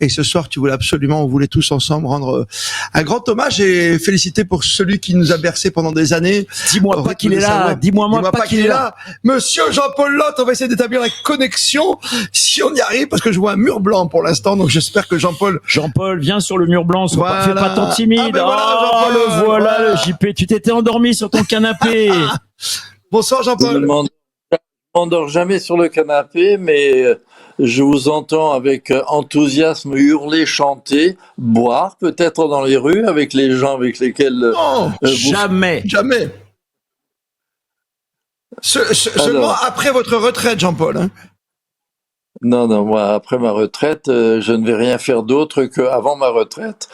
Et ce soir, on voulait tous ensemble rendre un grand hommage et féliciter pour celui qui nous a bercé pendant des années. Dis-moi pas qu'il est là. Dis-moi pas qu'il est là. Monsieur Jean-Paul Lotte, on va essayer d'établir la connexion. Si on y arrive, parce que je vois un mur blanc pour l'instant, donc j'espère que Jean-Paul, viens sur le mur blanc. Voilà. Fais pas ton timide. Ah ben voilà, le voilà, le JP. Tu t'étais endormi sur ton canapé. Bonsoir Je Jean-Paul. ne m'endors jamais sur le canapé, mais je vous entends avec enthousiasme hurler, chanter, boire, peut-être dans les rues avec les gens avec lesquels Jamais. Seulement après votre retraite, Jean-Paul. Hein. Non, moi, après ma retraite, je ne vais rien faire d'autre qu'avant ma retraite.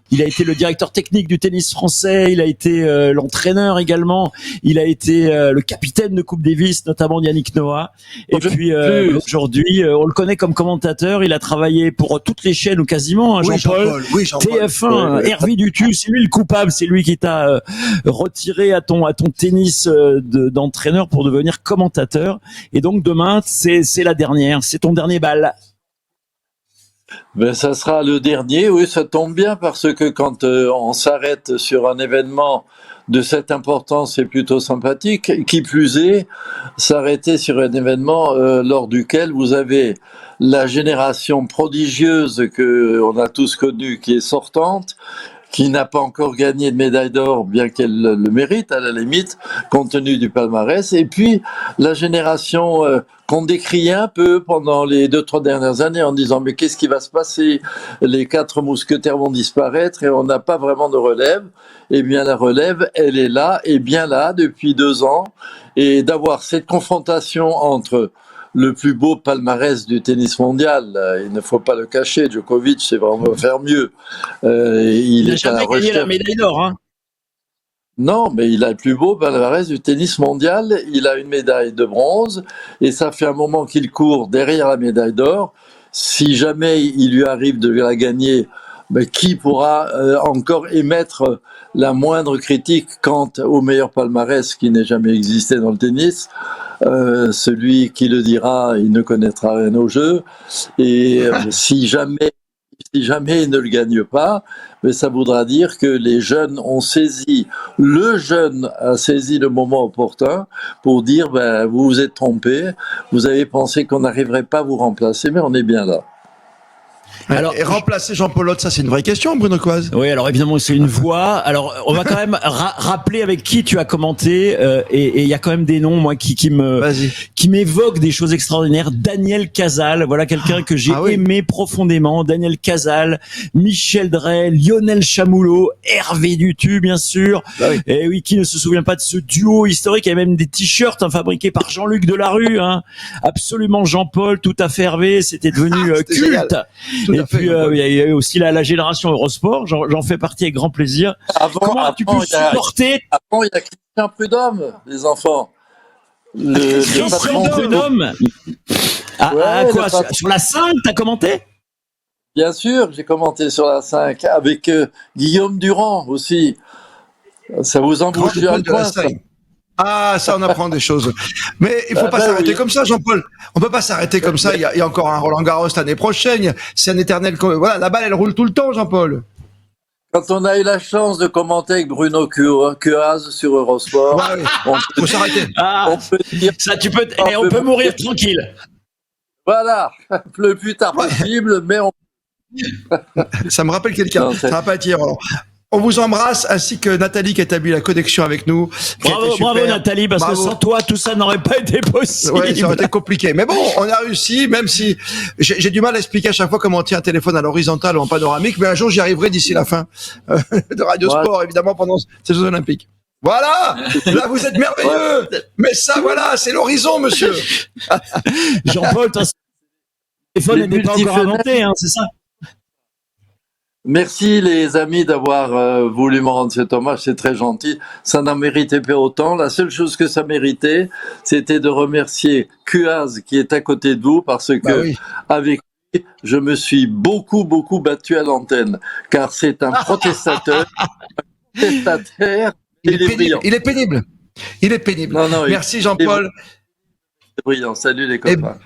Il a été le directeur technique du tennis français, il a été l'entraîneur également, il a été le capitaine de Coupe Davis, notamment Yannick Noah. Et puis aujourd'hui, on le connaît comme commentateur, il a travaillé pour toutes les chaînes ou quasiment, hein, Jean-Paul. TF1, Hervé Dutu, c'est lui le coupable, c'est lui qui t'a retiré à ton tennis d'entraîneur pour devenir commentateur. Et donc demain, c'est la dernière, c'est ton dernier bal. Ben, ça sera le dernier, oui, ça tombe bien parce que quand on s'arrête sur un événement de cette importance, c'est plutôt sympathique. Qui plus est, s'arrêter sur un événement lors duquel vous avez la génération prodigieuse que on a tous connue qui est sortante, qui n'a pas encore gagné de médaille d'or, bien qu'elle le mérite, à la limite, compte tenu du palmarès. Et puis, la génération qu'on décriait un peu pendant les 2-3 dernières années en disant « Mais qu'est-ce qui va se passer ? Les 4 mousquetaires vont disparaître et on n'a pas vraiment de relève. » Eh bien, la relève, elle est là, et bien là, depuis 2 ans. Et d'avoir cette confrontation entre le plus beau palmarès du tennis mondial, il ne faut pas le cacher, Djokovic, c'est vraiment faire mieux. Il n'a jamais gagné la médaille d'or, hein. Non, mais il a le plus beau palmarès du tennis mondial. Il a une médaille de bronze et ça fait un moment qu'il court derrière la médaille d'or. Si jamais il lui arrive de la gagner, ben, qui pourra encore émettre la moindre critique quant au meilleur palmarès qui n'ait jamais existé dans le tennis? Celui qui le dira, il ne connaîtra rien au jeu. Et si jamais il ne le gagne pas, mais ça voudra dire que les jeunes ont saisi, le jeune a saisi le moment opportun pour dire, ben, vous vous êtes trompé, vous avez pensé qu'on n'arriverait pas à vous remplacer, mais on est bien là. Alors, et remplacer Jean-Paul Lotte, ça c'est une vraie question, Bruno Coise. Oui, alors évidemment c'est une voix. Alors on va quand même rappeler avec qui tu as commenté et il y a quand même des noms moi qui m'évoquent des choses extraordinaires. Daniel Casal, voilà quelqu'un que j'ai aimé profondément. Daniel Casal, Michel Drey, Lionel Chamoulot, Hervé Dutu bien sûr. Et oui, qui ne se souvient pas de ce duo historique? Il y a même des t-shirts fabriqués par Jean-Luc Delarue. Absolument Jean-Paul, tout à fait Hervé. C'était devenu culte. Et puis il y a eu aussi la génération Eurosport, j'en fais partie avec grand plaisir. Comment as-tu pu supporter? Avant, il y a Christian Prudhomme, les enfants. Christian Prudhomme. Quoi sur la 5, t'as commenté? Bien sûr, j'ai commenté sur la 5 avec Guillaume Durand aussi. Ça vous embrouille un coin, ça. Ah, ça, on apprend des choses. Mais il faut pas s'arrêter comme ça, Jean-Paul. On peut pas s'arrêter comme ça. Il y a encore un Roland Garros l'année prochaine. C'est un éternel. Voilà, la balle, elle roule tout le temps, Jean-Paul. Quand on a eu la chance de commenter avec Bruno Cuaz sur Eurosport, faut s'arrêter. On peut dire, ça, on peut mourir tranquille. Voilà, le plus tard possible, mais on. Ça me rappelle quelqu'un. Ça va pas être hier, alors. On vous embrasse, ainsi que Nathalie qui a établi la connexion avec nous. Bravo Nathalie, parce que sans toi, tout ça n'aurait pas été possible. Ouais, ça aurait été compliqué. Mais bon, on a réussi, même si j'ai du mal à expliquer à chaque fois comment on tient un téléphone à l'horizontale ou en panoramique, mais un jour j'y arriverai d'ici la fin de Radio Sport, évidemment, pendant ces Jeux Olympiques. Voilà! Là, vous êtes merveilleux! Mais ça, voilà, c'est l'horizon, monsieur! Jean-Paul, ton téléphone n'est pas encore inventé, hein, c'est ça? Merci les amis d'avoir voulu me rendre cet hommage, c'est très gentil. Ça n'en méritait pas autant. La seule chose que ça méritait, c'était de remercier Cuaz qui est à côté de vous parce que avec lui, je me suis beaucoup battu à l'antenne, car c'est un protestateur, il est pénible. Non, Merci Jean-Paul. C'est brillant. Salut les copains.